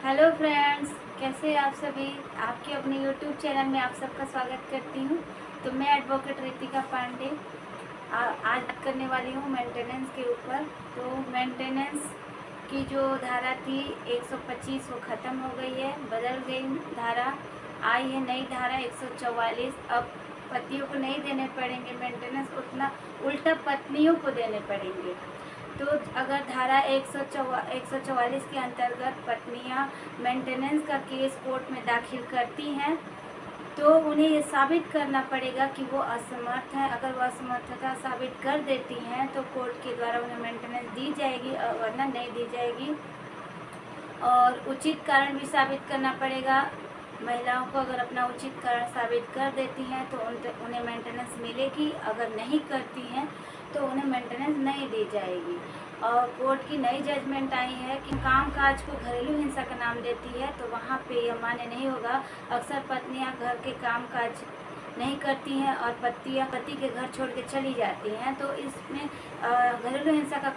Hello friends, कैसे हैं आप सभी। आपके अपने यूट्यूब चैनल में आप सबका स्वागत करती हूँ। तो मैं एडवोकेट रितिका पांडे आज बात करने वाली हूँ मेंटेनेंस के ऊपर। तो मेंटेनेंस की जो धारा थी 125 वो ख़त्म हो गई है, बदल गई धारा, आई है नई धारा 144। अब पतियों को नहीं देने पड़ेंगे मेंटेनेंस, उतना उल्टा पत्नियों को देने पड़ेंगे। तो अगर धारा 144 के अंतर्गत पत्नियां मेंटेनेंस का केस कोर्ट में दाखिल करती हैं तो उन्हें ये साबित करना पड़ेगा कि वो असमर्थ है। अगर वो असमर्थता साबित कर देती हैं तो कोर्ट के द्वारा उन्हें मेंटेनेंस दी जाएगी, वरना नहीं दी जाएगी। और उचित कारण भी साबित करना पड़ेगा। महिलाओं को अगर अपना उचित कारण साबित कर देती हैं तो उन्हें मेंटेनेंस मिलेगी, अगर नहीं करती हैं तो उन्हें मेंटेनेंस नहीं दी जाएगी। और कोर्ट की नई जजमेंट आई है कि कामकाज को घरेलू हिंसा का नाम देती है, तो वहाँ पे यह मान्य नहीं होगा। अक्सर पत्नियाँ घर के कामकाज नहीं करती हैं और पति के घर छोड़ के चली जाती हैं, तो इसमें घरेलू हिंसा का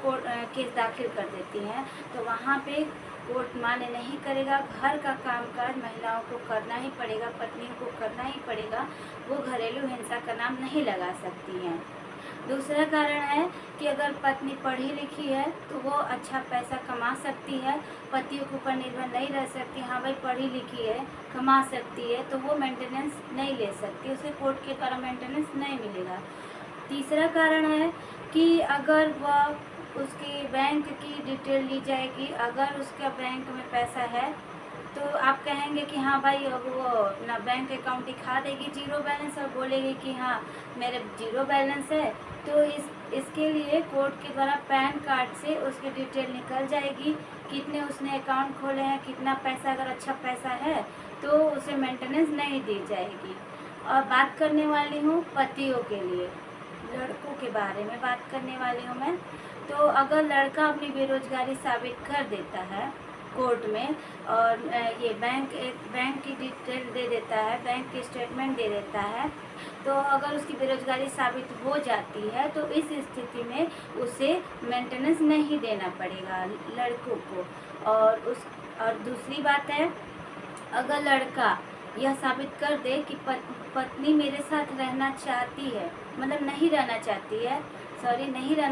केस दाखिल कर देती हैं, तो वहाँ पे कोर्ट मान्य नहीं करेगा। घर का कामकाज महिलाओं को करना ही पड़ेगा, पत्नियों को करना ही पड़ेगा, वो घरेलू हिंसा का नाम नहीं लगा सकती हैं। दूसरा कारण है कि अगर पत्नी पढ़ी लिखी है तो वो अच्छा पैसा कमा सकती है, पतियों के ऊपर निर्भर नहीं रह सकती। हाँ भाई पढ़ी लिखी है, कमा सकती है, तो वो मेंटेनेंस नहीं ले सकती, उसे कोर्ट के द्वारा मेंटेनेंस नहीं मिलेगा। तीसरा कारण है कि अगर वह उसकी बैंक की डिटेल ली जाएगी, अगर उसका बैंक में पैसा है तो आप कहेंगे कि हाँ भाई अब वो अपना बैंक अकाउंट दिखा देगी जीरो बैलेंस और बोलेगी कि हाँ मेरे जीरो बैलेंस है, तो इसके लिए कोर्ट के द्वारा पैन कार्ड से उसकी डिटेल निकल जाएगी, कितने उसने अकाउंट खोले हैं, कितना पैसा, अगर अच्छा पैसा है तो उसे मेंटेनेंस नहीं दी जाएगी। और बात करने वाली हूँ पतियों के लिए, लड़कों के बारे में बात करने वाली हूँ मैं। तो अगर लड़का अपनी बेरोजगारी साबित कर देता है कोर्ट में और ये बैंक की डिटेल दे देता है, बैंक की स्टेटमेंट दे देता है, तो अगर उसकी बेरोजगारी साबित हो जाती है तो इस स्थिति में उसे मेंटेनेंस नहीं देना पड़ेगा लड़कों को। और दूसरी बात है, अगर लड़का यह साबित कर दे कि पत्नी मेरे साथ रहना चाहती है, मतलब नहीं रहना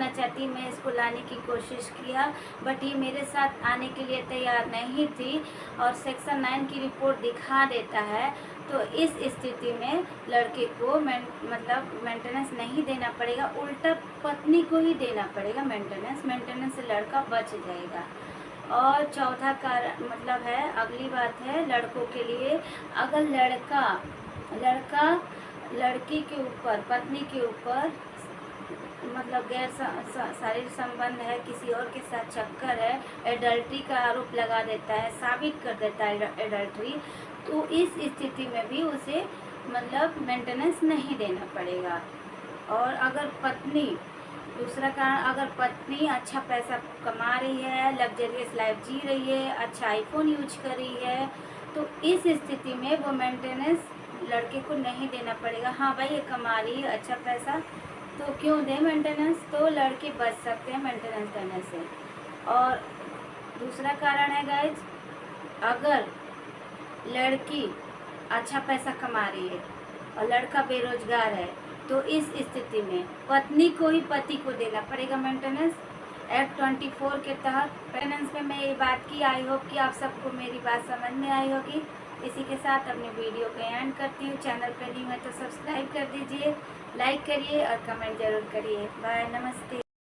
चाहती, मैं इसको लाने की कोशिश किया बट ये मेरे साथ आने के लिए तैयार नहीं थी और सेक्शन 9 की रिपोर्ट दिखा देता है, तो इस स्थिति में लड़के को मेंटेनेंस नहीं देना पड़ेगा, उल्टा पत्नी को ही देना पड़ेगा मेंटेनेंस से लड़का बच जाएगा। और चौथा कारण है, अगली बात है लड़कों के लिए, अगर लड़का लड़की के ऊपर, पत्नी के ऊपर गैर शारीरिक संबंध है, किसी और के साथ चक्कर है, एडल्ट्री का आरोप लगा देता है, साबित कर देता है एडल्ट्री, तो इस स्थिति में भी उसे मेंटेनेंस नहीं देना पड़ेगा। और अगर पत्नी, दूसरा कारण, अगर पत्नी अच्छा पैसा कमा रही है, लग्जरियस लाइफ जी रही है, अच्छा आईफोन यूज कर रही है, तो इस स्थिति में वो मेंटेनेंस लड़के को नहीं देना पड़ेगा। हाँ भाई ये कमा रही है अच्छा पैसा, तो क्यों दे मेंटेनेंस, तो लड़के बच सकते हैं मेंटेनेंस देने से। और दूसरा कारण है गाइज, अगर लड़की अच्छा पैसा कमा रही है और लड़का बेरोजगार है, तो इस स्थिति में पत्नी को ही पति को देना पड़ेगा मेंटेनेंस एक्ट 24 के तहत। मेंटेनेंस में मैं ये बात की, आई होप कि आप सबको मेरी बात समझ में आई होगी। इसी के साथ अपने वीडियो को एंड करती हूँ। चैनल पर न्यू है तो सब्सक्राइब कर दीजिए, लाइक करिए और कमेंट जरूर करिए। बाय, नमस्ते।